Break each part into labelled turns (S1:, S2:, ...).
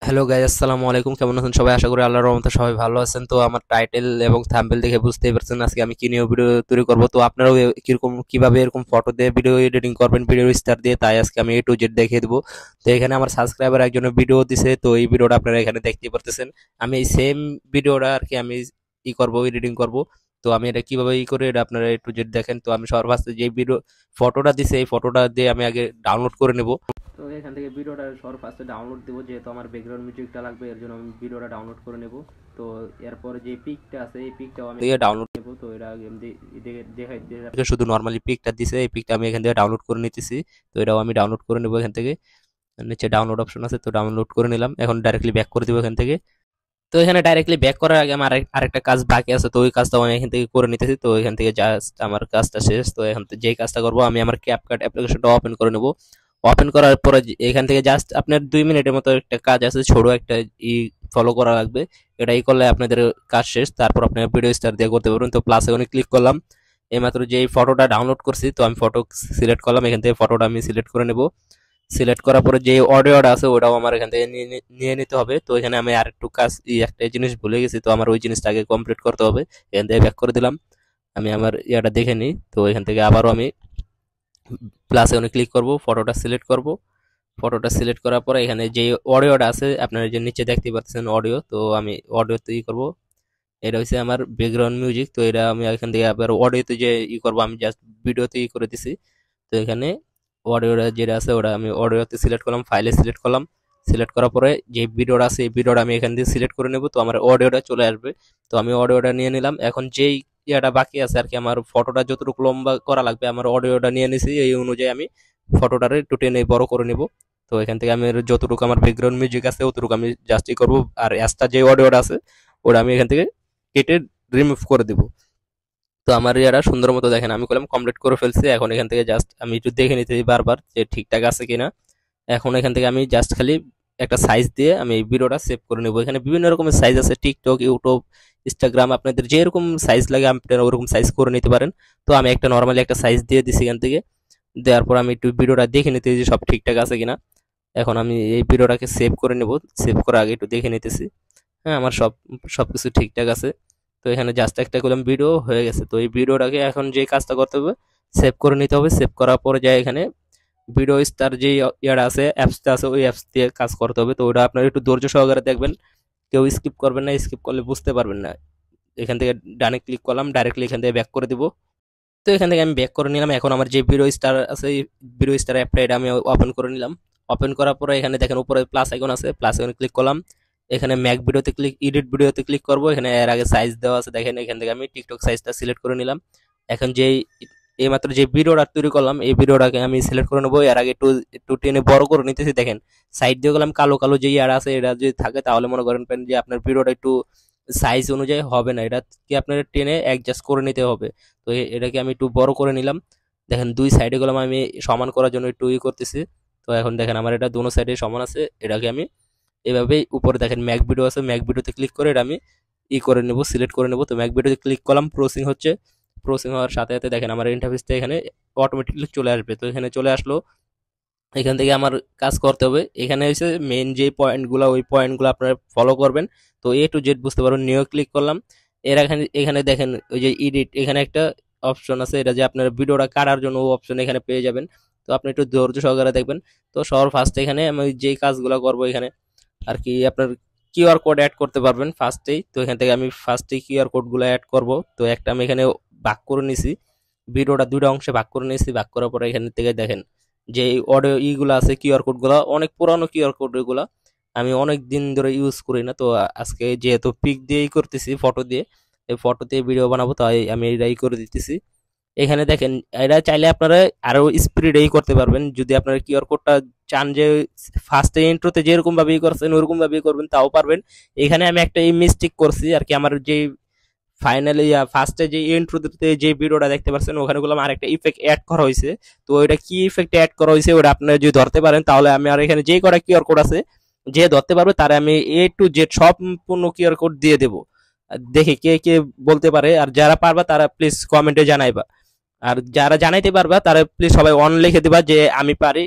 S1: Hello guys, আসসালামু আলাইকুম। কেমন আছেন সবাই? আশা করি আল্লাহর রহমতে সবাই ভালো আছেন। তো আমার টাইটেল এবং থাম্বনেল দেখে বুঝতেই পারছেন আজকে আমি কি নিয়ে ভিডিও তৈরি করব। তো আপনারাও কিরকম কিভাবে এরকম ফটো দিয়ে ভিডিও এডিটিং করবেন, ভিডিও স্টার দিয়ে, তাই আজকে আমি A to Z দেখিয়ে দেবো। তো এখানে আমার সাবস্ক্রাইবার একজনের ভিডিও দিছে, তো এই ভিডিওটা আপনারা এখানে দেখতেই পারতেছেন। আমি এই সেম ভিডিওটা আর কি আমি করব, এডিটিং করব। তো আমি এটা কিভাবে করে এটা আপনারা A to Z দেখেন। তো আমি সবার ফার্স্টে যে ভিডিও ফটোটা দিছে এই ফটোটা দিয়ে আমি আগে ডাউনলোড করে নেব। তো এখান থেকে ভিডিওটা সবার ফার্স্টে ডাউনলোড দেবো, যেহেতু আমার ব্যাকগ্রাউন্ড মিউজিকটা লাগবে, এর জন্য আমি ভিডিওটা ডাউনলোড করে নেব। তো এরপর যে পিকটা আছে এই পিকটাও আমি ডাউনলোড নেব। তো এটা দেখাই শুধু নর্মালি পিকটা দিছে, এই পিকটা আমি এখান থেকে ডাউনলোড করে নিতেছি। তো এটাও আমি ডাউনলোড করে নেব এখান থেকে। নিচে ডাউনলোড অপশন আছে, তো ডাউনলোড করে নিলাম। এখন ডাইরেক্টলি ব্যাক করে দেবো এখান থেকে। তো এখানে ডাইরেক্টলি ব্যাক করার আগে আমার আরেকটা কাজ বাকি আছে, তো ওই কাজটাও আমি এখান থেকে করে নিতেছি। তো এখান থেকে জাস্ট আমার কাজটা শেষ। তো এখন যেই কাজটা করবো, আমি আমার ক্যাপকাট অ্যাপ্লিকেশনটা ওপেন করে নেব। ওপেন করার পরে এখান থেকে জাস্ট আপনার 2 মিনিটের মতো একটা কাজ আছে, ছোট একটা ই ফলো করা লাগবে। এটাই করলে আপনাদের কাজ শেষ। তারপর আপনার ভিডিও স্টার দিয়ে করতে পারবেন। তো প্লাস এখানে ক্লিক করলাম। এইমাত্র যে ফটোটা ডাউনলোড করছি, তো আমি ফটো সিলেক্ট করলাম। এখান থেকে ফটোটা আমি সিলেক্ট করে নেব। সিলেক্ট করার পরে যে অডিওটা আছে ওটাও আমার এখান থেকে নিয়ে নিতে হবে। তো এখানে আমি আর একটু কাজ একটা জিনিস ভুলে গেছি, তো আমার ওই জিনিসটা আগে কমপ্লিট করতে হবে। এখান থেকে ব্যাক করে দিলাম। আমি আমার ইয়াটা দেখে নিই। তো এখান থেকে আবারও আমি প্লাস এখানে ক্লিক করব, ফটোটা সিলেক্ট করব। ফটোটা সিলেক্ট করার পরে এখানে যে অডিওটা আছে আপনারা যে নিচে দেখতে পাচ্ছেন অডিও, তো আমি অডিওতে করব। এটা হচ্ছে আমার ব্যাকগ্রাউন্ড মিউজিক। তো এটা আমি এখান থেকে আবার অডিওতে যে করব, আমি জাস্ট ভিডিওতে করে দিছি। তো এখানে অডিওটা যেটা আছে ওটা আমি অডিওতে সিলেক্ট করলাম, ফাইলে সিলেক্ট করলাম। সিলেক্ট করার পরে যে ভিডিওটা আছে এই ভিডিওটা আমি এখান থেকে সিলেক্ট করে নেব। তো আমার অডিওটা চলে আসবে। তো আমি অডিওটা নিয়ে নিলাম। এখন যেই ইয়াটা বাকি আছে আর কি, আমার ফটোটা যতটুকু লম্বা করা লাগবে আমার অডিওটা নিয়ে নিছি, এই অনুযায়ী আমি ফটোটারে একটু টেনে বড় করে নেব। তো এখান থেকে আমি যতটুকু আমার ব্যাকগ্রাউন্ড মিউজিক আছে অতটুকু আমি জাস্টই করব। আর এক্সট্রা যে অডিওটা আছে ওটা আমি এখান থেকে কেটে রিমুভ করে দিব। তো আমার ইয়ারা সুন্দর মতো দেখেন আমি কলম কমপ্লিট করে ফেলছি। এখন এখান থেকে জাস্ট আমি একটু দেখে নিতে বারবার যে ঠিকঠাক আছে কিনা। এখন এখান থেকে আমি জাস্ট খালি একটা সাইজ দিয়ে আমি এই ভিডিওটা সেভ করে নেব। এখানে বিভিন্ন রকমের সাইজ আছে, টিকটক, ইউটিউব, ইনস্টাগ্রাম, আপনাদের যেরকম সাইজ লাগে আপনারা ওরকম সাইজ করে নিতে পারেন। তো আমি একটা নর্মালি একটা সাইজ দিয়ে দিছি এখান থেকে। দেওয়ার পর আমি একটু ভিডিওটা দেখে নিতে যে সব ঠিকঠাক আছে কিনা। এখন আমি এই ভিডিওটাকে সেভ করে নেব। সেভ করার আগে একটু দেখে নিতেছি। হ্যাঁ, আমার সবকিছু ঠিকঠাক আছে। তো এখানে জাস্ট একটা করলাম, ভিডিও হয়ে গেছে। তো এই ভিডিওটাকে এখন যে কাজটা করতে হবে, সেভ করে নিতে হবে। সেভ করার পরে যায় এখানে ভিডিও স্টার যে ইয়াটা আছে, অ্যাপসটা আছে, ওই অ্যাপস দিয়ে কাজ করতে হবে। তো ওটা আপনার একটু ধৈর্য সহকারে দেখবেন, কেউ স্কিপ করবেন না, স্কিপ করলে বুঝতে পারবেন না। এখান থেকে ডানে ক্লিক করলাম, ডাইরেক্টলি এখান থেকে ব্যাক করে দিব। তো এখান থেকে আমি ব্যাক করে নিলাম। এখন আমার যে ভিডিও স্টার আছে এই ভিডিও স্টার অ্যাপটা এটা আমি ওপেন করে নিলাম। ওপেন করার পরে এখানে দেখেন উপরে প্লাস আইকন আছে, প্লাস আইকনে ক্লিক করলাম। এখানে ম্যাক ভিডিওতে ক্লিক, এডিট ভিডিওতে ক্লিক করব। এখানে এর আগে সাইজ দেওয়া আছে দেখেন, এখান থেকে আমি টিকটক সাইজটা সিলেক্ট করে নিলাম। এখন যেই এইমাত্র যে ভিডিওটা তৈরি করলাম এই ভিডিওটাকে আমি সিলেক্ট করে নেবো। এর আগে একটু একটু টেনে বড় করে নিতেছি। দেখেন সাইড দিয়ে গেলাম, কালো কালো যে ইয়ার আছে এটা যদি থাকে তাহলে মনে করেন যে আপনার ভিডিওটা একটু সাইজ অনুযায়ী হবে না, এটা কি আপনার টেনে অ্যাডজাস্ট করে নিতে হবে। তো এটাকে আমি একটু বড় করে নিলাম। দেখেন দুই সাইডে গুলো আমি সমান করার জন্য একটু করতেছি। তো এখন দেখেন আমার এটা দোনো সাইডে সমান আছে। এটাকে আমি এভাবেই উপরে দেখেন ম্যাক ভিডিও আছে, ম্যাক ভিডিওতে ক্লিক করে এটা আমি করে নেব, সিলেক্ট করে নেব। তো ম্যাক ভিডিওতে ক্লিক করলাম, প্রসেসিং হচ্ছে। প্রসেসিং হওয়ার সাথে সাথে দেখেন আমার ইন্টারফেসটা এখানে অটোমেটিকলি চলে আসবে। তো এখানে চলে আসলো। এখান থেকে আমার কাজ করতে হবে। এখানে হচ্ছে মেন যে পয়েন্টগুলো ওই পয়েন্টগুলো আপনারা ফলো করবেন। তো A to Z বুঝতে পারবেন। নিউ ক্লিক করলাম। এর এখানে এখানে দেখেন ওই যে এডিট, এখানে একটা অপশন আছে, এটা যে আপনার ভিডিওটা কাটার জন্য ও অপশন এখানে পেয়ে যাবেন। তো আপনি একটু ধৈর্য সহকারে দেখবেন। তো সবার ফার্স্ট এখানে আমি যেই কাজগুলো করবো এখানে আর কি আপনার কিউআর কোড অ্যাড করতে পারবেন ফার্স্টেই। তো এখান থেকে আমি ফার্স্টেই কিউআর কোডগুলো অ্যাড করব। তো একটা আমি এখানে ভাগ করে নিছি, ভিডিওটা দুটো অংশে ভাগ করে নিয়েছি। ভাগ করার পরে এখান থেকে দেখেন যে অডিও ইগুলো আছে, কিউআর কোডগুলো অনেক পুরানো কিউআর কোড, এগুলো আমি অনেক দিন ধরে ইউজ করি না। তো আজকে যেহেতু পিক দিয়েই করতেছি, ফটো দিয়ে, এই ফটো দিয়ে ভিডিও বানাবো, তাই আমি এটাই করে দিতেছি। এখানে দেখেন এটা চাইলে আপনারা আরো স্পিডেই করতে পারবেন। যদি আপনারা কিউআর কোডটা চান যে ফার্স্টে ইন্ট্রোতে যেরকম ভাবে করছেন ওরকম ভাবে করবেন, তাও পারবেন। এখানে আমি একটা এই মিস্টেক করছি আর কি, আমার যে ফাইনালি ফার্স্টে যে ইন্ট্রোতে যে ভিডিওটা দেখতে পাচ্ছেন ওখানে গুলো আমার একটা ইফেক্ট অ্যাড করা হয়েছে। তো ওইটা কি ইফেক্ট অ্যাড করা হয়েছে ওটা আপনারা যদি ধরতে পারেন তাহলে আমি আর এখানে যে কটা কিউআর কোড আছে যে ধরতে পারবে তারা আমি A to Z সম্পূর্ণ কিউআর কোড দিয়ে দেবো। দেখি কে কে বলতে পারে, আর যারা পারবা তারা প্লিজ কমেন্টে জানাইবা। আর যারা জানাইতে পারবা তারা প্লিজ সবাই অন লিখে দিবা যে আমি পারি,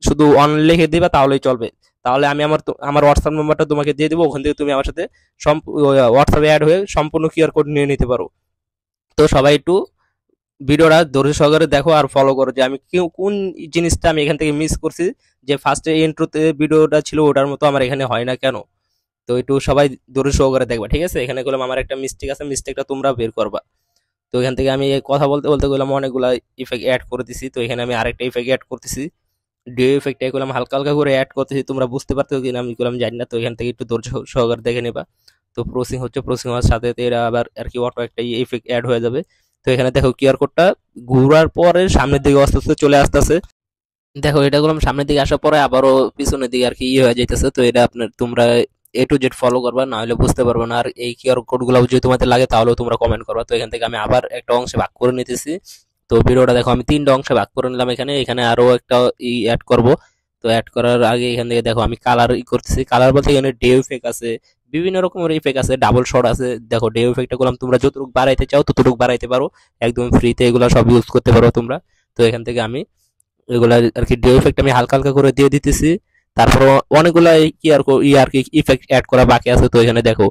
S1: শুধু অন লিখে দিবা তাহলেই চলবে। তাহলে আমি আমার হোয়াটসঅ্যাপ নাম্বারটা তোমাকে দিয়ে দেবো, ওখান থেকে তুমি আমার সাথে হোয়াটসঅ্যাপে অ্যাড হয়ে সম্পূর্ণ কিউআর কোড নিয়ে নিতে পারো। তো সবাই একটু ভিডিওটা ধৈর্য সহকারে দেখো আর ফলো করো যে আমি কোন জিনিসটা আমি এখান থেকে মিস করছি, যে ফার্স্টে ইন্ট্রোতে ভিডিওটা ছিল ওটার মতো আমার এখানে হয় না কেন। তো একটু সবাই ধৈর্য সহকারে দেখবা, ঠিক আছে? এখানে গেলাম আমার একটা মিস্টেক আছে, মিস্টেকটা তোমরা বের করবা। তো এখান থেকে আমি এই কথা বলতে বলতে গেলাম অনেকগুলা ইফেক্ট অ্যাড করে দিছি। তো এখানে আমি আরেকটা ইফেক্ট অ্যাড করতেছি, ডিও ইফেক্ট এগুলো হালকা হালকা করে অ্যাড করতেছি, তোমরা বুঝতে পারছো কিনা আমি এগুলো জানি না। তো এখান থেকে একটু ধৈর্য সহকারে দেখে নেবা। তো প্রসিং হচ্ছে, প্রসিং হওয়ার সাথে সাথে এরা আবার আর কি অটো একটা ইফেক্ট অ্যাড হয়ে যাবে। তো এখানে দেখো কিউআর কোডটা ঘোরার পরে সামনের দিকে আস্তে আস্তে চলে আসতেছে। দেখো এটা করলাম সামনের দিকে আসার পরে আবারও পিছনের দিকে আর কি হয়ে যাইতেছে। তো এটা আপনার তোমরা A to Z ফলো করবা, না হলে বুঝতে পারবে না। আর এই কিউআর কোড গুলো যদি তোমাদের লাগে তাহলেও তোমরা কমেন্ট করবা। তো এখান থেকে আমি আবার একটা অংশে ভাগ করে নিতেছি। তো ভিডিওটা দেখো আমি 3টা অংশে ভাগ করে নিলাম। এখানে এখানে আরো একটা অ্যাড করব। তো অ্যাড করার আগে এখান থেকে দেখো আমি কালার করতেছি। কালার বলতে এখানে ডে ইফেক্ট আছে, বিভিন্ন রকমের ইফেক্ট আছে, ডাবল শট আছে। দেখো ডে ইফেক্টটা করলাম, তোমরা যতটুকু বাড়াইতে চাও ততটুকু বাড়াইতে পারো, একদম ফ্রিতে এগুলো সব ইউজ করতে পারো তোমরা। তো এখান থেকে আমি এগুলা আর কি ডে ইফেক্ট আমি হালকা হালকা করে দিয়ে দিতেছি। তারপর অনেকগুলা কি আর কি ইফেক্ট অ্যাড করা বাকি আছে। তো এখানে দেখো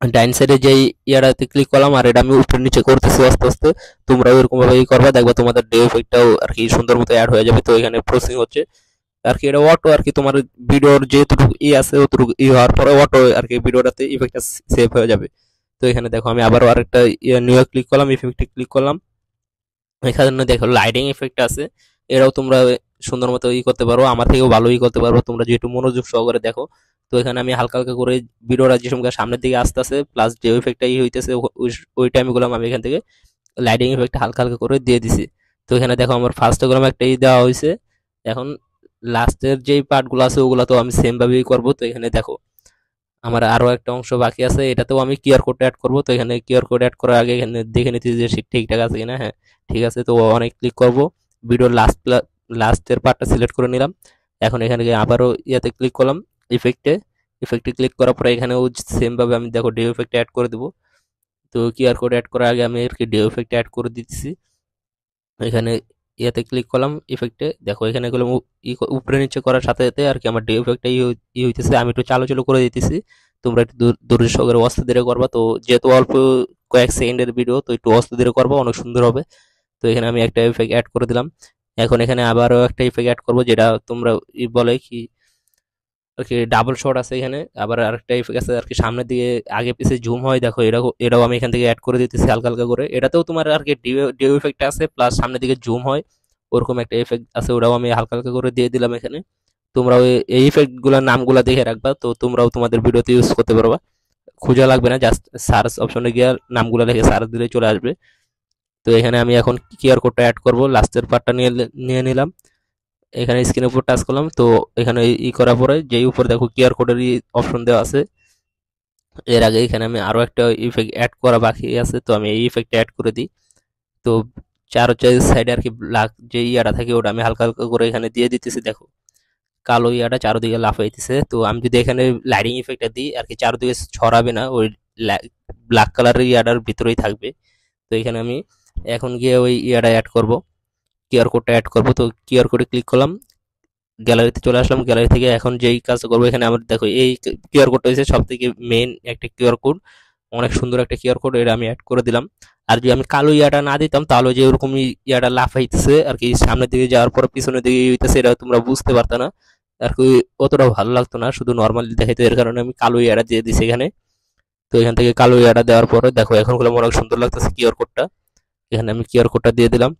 S1: ডাইন সাইডে যে ইয়াটাতে ক্লিক করলাম আর এটা আমি উপরে নিচে করতেছি আস্তে আস্তে। তোমরা এরকম ভাবে করবা, দেখবা তোমাদের ডে ইফেক্টটাও আর কি সুন্দর মতো অ্যাড হয়ে যাবে। তো এখানে প্রসেসিং হচ্ছে আর কি, এটা অটো আর কি তোমার ভিডিওর যেটুকু আছে অতটুকু হওয়ার পরে অটো আর কি ভিডিওটাতে ইফেক্টটা সেভ হয়ে যাবে। তো এখানে দেখো আমি আবারও আরেকটা নিউ ক্লিক করলাম, ইফেক্টে ক্লিক করলাম। এখানে দেখো লাইটিং ইফেক্ট আছে, এরাও তোমরা সুন্দর মতো করতে পারো, আমার থেকেও ভালো করতে পারবো তোমরা যেহেতু মনোযোগ সহকারে দেখো। তো এখানে আমি হালকা হালকা করে ভিডিওটা যে সময় সামনের দিকে আসতে আসে প্লাস যে ইফেক্টটা হইতেছে ওই টাইম গুলো আমি এখান থেকে লাইটিং ইফেক্টটা হালকা হালকা করে দিয়ে দিছি। তো এখানে দেখো আমার ফার্স্ট গুলো একটা দেওয়া হয়েছে। এখন লাস্টের যেই পার্টগুলো আছে ওগুলো তো আমি সেম ভাবেই করবো। তো এখানে দেখো আমার আরো একটা অংশ বাকি আছে, এটাতেও আমি কিউআর কোড অ্যাড করবো। তো এখানে কিউআর কোড অ্যাড করার আগে এখানে দেখে নিতে যে ঠিকঠাক আছে কিনা। হ্যাঁ ঠিক আছে। তো অনেক ক্লিক করবো, ভিডিওর লাস্টের পার্টটা সিলেক্ট করে নিলাম। এখন এখানে গিয়ে আবারও ইয়াতে ক্লিক করলাম, ইফেক্টে ইফেক্টে ক্লিক করার পরে এখানেও সেম ভাবে আমি দেখো ডে ইফেক্ট অ্যাড করে দেবো। তো কিউআর কোড অ্যাড করার আগে আমি আর কি ডে ইফেক্ট অ্যাড করে দিচ্ছি। এখানে ইয়াতে ক্লিক করলাম ইফেক্টে, দেখো এখানে গেলাম উপরে নিচে করার সাথে সাথে আর কি আমার ডে ইফেক্টটা হইতেছে। আমি একটু চালু চালু করে দিতেছি, তোমরা একটু ধৈর্য সহকারে অস্তে ধীরে করবা। তো যেহেতু অল্প কয়েক সেকেন্ডের ভিডিও, তো একটু অস্তে ধীরে করবা, অনেক সুন্দর হবে। তো এখানে আমি একটা ইফেক্ট অ্যাড করে দিলাম। এখন এখানে আবারও একটা ইফেক্ট অ্যাড করবো, যেটা তোমরা বলে কি আর কি ডাবল শট আছে। এখানে আবার আরেকটা ইফেক্ট আছে আর কি সামনের দিকে আগে পিছিয়ে জুম হয়, দেখো এটাও আমি এখান থেকে অ্যাড করে দিতেছি হালকা হালকা করে। এটাতেও তোমার আর কি ডিও ইফেক্ট আছে প্লাস সামনের দিকে জুম হয়, ওরকম একটা ইফেক্ট আছে, ওটাও আমি হালকা হালকা করে দিয়ে দিলাম এখানে। তোমরাও এই ইফেক্ট গুলোর নামগুলো দেখে রাখবা, তো তোমরাও তোমাদের ভিডিওতে ইউজ করতে পারবা, খোঁজা লাগবে না, জাস্ট সার্চ অপশনে গিয়ে নামগুলো লিখে সার্চ দিলে চলে আসবে। তো এখানে আমি এখন কিউআর কোডটা অ্যাড করব, লাস্টের পার্টটা নিয়ে নিলাম। এখানে স্ক্রিনের উপর টাচ করলাম। তো এখানে করার পরে যেই উপর দেখো কিউআর কোডের অপশন দেওয়া আছে, এর আগে এখানে আমি আরো একটা ইফেক্ট অ্যাড করা বাকি আছে। তো আমি এই ইফেক্ট অ্যাড করে দিই। তো চার সাইডে আর কি ব্ল্যাক যে ইয়াটা থাকে ওটা আমি হালকা হালকা করে এখানে দিয়ে দিতেছি। দেখো কালো ইয়াটা চারদিকে লাফাইতেছে। তো আমি যদি এখানে লাইটিং ইফেক্টটা দিই আর কি চারদিকে ছড়াবে না, ওই ব্ল্যাক কালারের ইয়াটার ভিতরেই থাকবে। তো এখানে আমি এখন গিয়ে ওই ইয়াটা অ্যাড করব, কিউআর কোডটা অ্যাড করব। তো কিউআর কোডে ক্লিক করলাম, গ্যালারিতে চলে আসলাম। গ্যালারি থেকে এখন যেই কাজ করবো, এখানে আমার দেখো এই কিউআর কোডটা হচ্ছে সব থেকে মেন একটা কিউআর কোড, অনেক সুন্দর একটা কিউআর কোড, এটা আমি অ্যাড করে দিলাম। আর যদি আমি কালো ইয়াটা না দিতাম তাহলে যে ওরকম ইয়াটা লাফাইতেছে আর কি সামনের দিকে যাওয়ার পর পিছনের দিকে হইতেছে, এটা তোমরা বুঝতে পারতো না আর কি, অতটা ভালো লাগতো না, শুধু নর্মালি দেখাইতো। এর কারণে আমি কালো ইয়াটা দিয়ে দিছি এখানে। তো এখান থেকে কালো ইয়াটা দেওয়ার পরে দেখো এখন গুলো অনেক সুন্দর লাগতেছে কিউআর কোডটা। এখানে আমি কিউআর কোডটা দিয়ে দিলাম।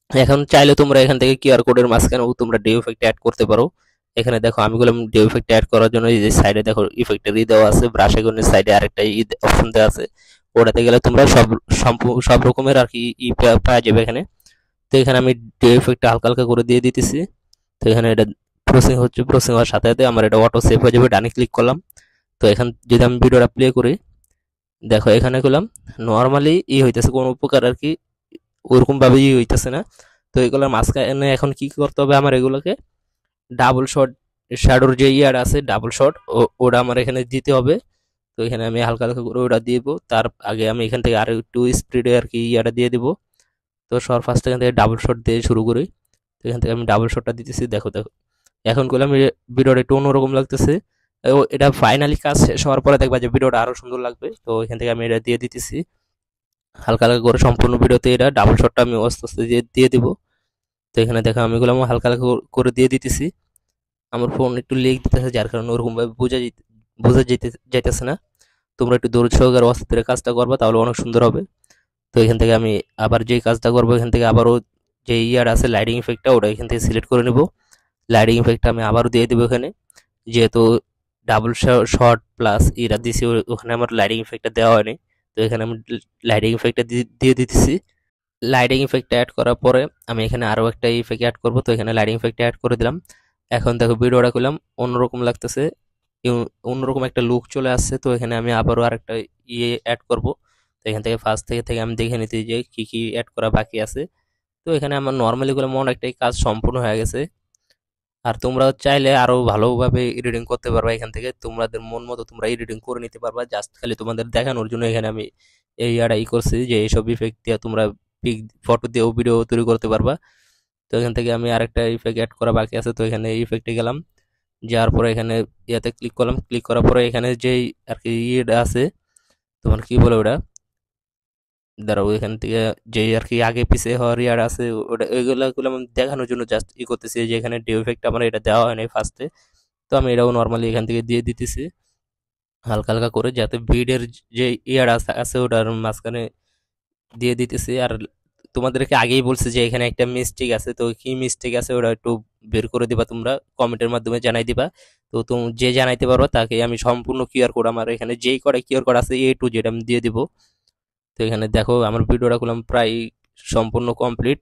S1: এখন চাইলে তোমরা এখান থেকে কিউআর কোডের মাঝখানেও তোমরা ডে ইফেক্ট অ্যাড করতে পারো। এখানে দেখো আমি বললাম ডে ইফেক্ট অ্যাড করার জন্য এই যে সাইডে দেখো ইফেক্টের দেওয়া আছে, ব্রাশ আইকনের সাইডে আরেকটা অপশন দেওয়া আছে, ওটাতে গেলে তোমরা সব রকমের আর কি পাওয়া যাবে এখানে। তো এখানে আমি ডে ইফেক্টটা হালকা হালকা করে দিয়ে দিতেছি। তো এখানে এটা প্রসেসিং হচ্ছে, প্রসেসিং হওয়ার সাথে সাথে আমার এটা অটো সেভ হয়ে যাবে, ডানে ক্লিক করলাম। তো এখান যদি আমি ভিডিওটা প্লে করি, দেখো এখানে করলাম নর্মালি হইতেছে কোনো উপকার আর কি ওরকম ভাবে হইতেছে না। তো এগুলোর মাঝখানে এখন কি করতে হবে, আমার এগুলোকে ডাবল শট শ্যাডোর যে ইয়ার আছে ডাবল শট ওটা আমার এখানে দিতে হবে। তো এখানে আমি হালকা হালকা করে ওটা দিয়ে দেবো, তার আগে আমি এখান থেকে আরো একটু স্পিডে আর কি ইয়াটা দিয়ে দিব। তো সর ফার্স্ট এখান থেকে ডাবল শট দিয়ে শুরু করি। তো এখান থেকে আমি ডাবল শটটা দিতেছি, দেখো দেখো এখন করলাম ভিডিওটা একটু অন্যরকম লাগতেছে। এটা ফাইনালি কাজ শেষ হওয়ার পরে দেখবা যে ভিডিওটা আরো সুন্দর লাগবে। তো এখান থেকে আমি এটা দিয়ে দিতেছি হালকা হালকা করে, সম্পূর্ণ ভিডিওতে এটা ডাবল শটটা আমি আস্তে আস্তে দিয়ে দিয়ে দিব। তো এখানে দেখো আমি এগুলো হালকা হালকা করে দিয়ে দিতেছি। আমার ফোন একটু লেগ দিতেছে, যার কারণে ওরকম ভাবে বোঝা যাইতেছে না। তোমরা একটু ধৈর্য সহকারে আস্তে ধীরে কাজটা করবা, তাহলে অনেক সুন্দর হবে। তো এখান থেকে আমি আবার যেই কাজটা করবো, এখান থেকে আবারও যে ইয়ার আছে লাইটিং ইফেক্টটা, ওটা এখান থেকে সিলেক্ট করে নেব। লাইটিং ইফেক্টটা আমি আবারও দিয়ে দেবো এখানে, যেহেতু ডাবল শট প্লাস ইরা দিছি, ওখানে আমার লাইটিং ইফেক্টটা দেওয়া হয়নি। তো এখানে আমি লাইটিং ইফেক্টটা দিয়ে দিতেছি। লাইটিং ইফেক্ট অ্যাড করার পরে আমি এখানে আরও একটা ইফেক্ট অ্যাড করব। তো এখানে লাইটিং ইফেক্ট অ্যাড করে দিলাম। এখন দেখো ভিডিওটা করলাম অন্যরকম লাগতেছে, অন্যরকম একটা লুক চলে আসছে। তো এখানে আমি আবারও আরেকটা ইয়ে অ্যাড করব। তো এখান থেকে ফার্স্ট থেকে আমি দেখে নিতে যে কি কি অ্যাড করা বাকি আছে। তো এখানে আমার নর্মালি করে মনে একটাই কাজ সম্পূর্ণ হয়ে গেছে। আর তোমরা চাইলে আরো ভালোভাবে এডিটিং করতে পারবা, এখান থেকে তোমাদের মন মতো তোমরা এডিটিং করে নিতে পারবা। জাস্ট খালি তোমাদের দেখানোর জন্য এখানে আমি এই আড়াই করছি যে এইসব ইফেক্ট দিয়ে তোমরা পিক ফটো দিয়েও ভিডিও তৈরি করতে পারবা। তো এখান থেকে আমি আরেকটা ইফেক্ট অ্যাড করা বাকি আছে। তো এখানে ইফেক্টে গেলাম, যাওয়ার পরে এখানে ইয়াতে ক্লিক করলাম। ক্লিক করার পরে এখানে যেই আর কি ইয়েটা আছে, তোমার কি বলে ওটা, দাঁড়াও, এখান থেকে যেই আর কি আগে পিছে হওয়ার ইয়ার আছে, ওটা ওইগুলো আমি দেখানোর জন্য জাস্ট করতেছি যে এখানে ডিউ ইফেক্ট আমার এটা দেওয়া হয় নাই ফার্স্টে। তো আমি এটাও নর্মালি এখান থেকে দিয়ে দিতেছি হালকা হালকা করে, যাতে ভিডের যে ইয়ার আছে ওটার মাঝখানে দিয়ে দিতেছি। আর তোমাদেরকে আগেই বলছি যে এখানে একটা মিস্টেক আছে, তো কি মিস্টেক আছে ওটা একটু বের করে দিবা, তোমরা কমেন্টের মাধ্যমে জানাই দিবা। তো তুমি যে জানাইতে পারো তাকে আমি সম্পূর্ণ কিউআর কোড, আমার এখানে যেই কটা কিউআর কোড আছে A to Z আমি দিয়ে দিব। তো এখানে দেখো আমার ভিডিওটা করলাম প্রায় সম্পূর্ণ কমপ্লিট।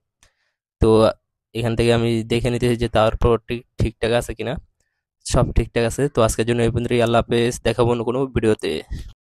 S1: তো এখান থেকে আমি দেখে নিতেছি যে তারপর ঠিকঠাক আছে কিনা। সব ঠিকঠাক আছে। তো আজকের জন্য এই পর্যন্তই। আল্লাহ হাফেজ, দেখাবো অন্য কোনো ভিডিওতে।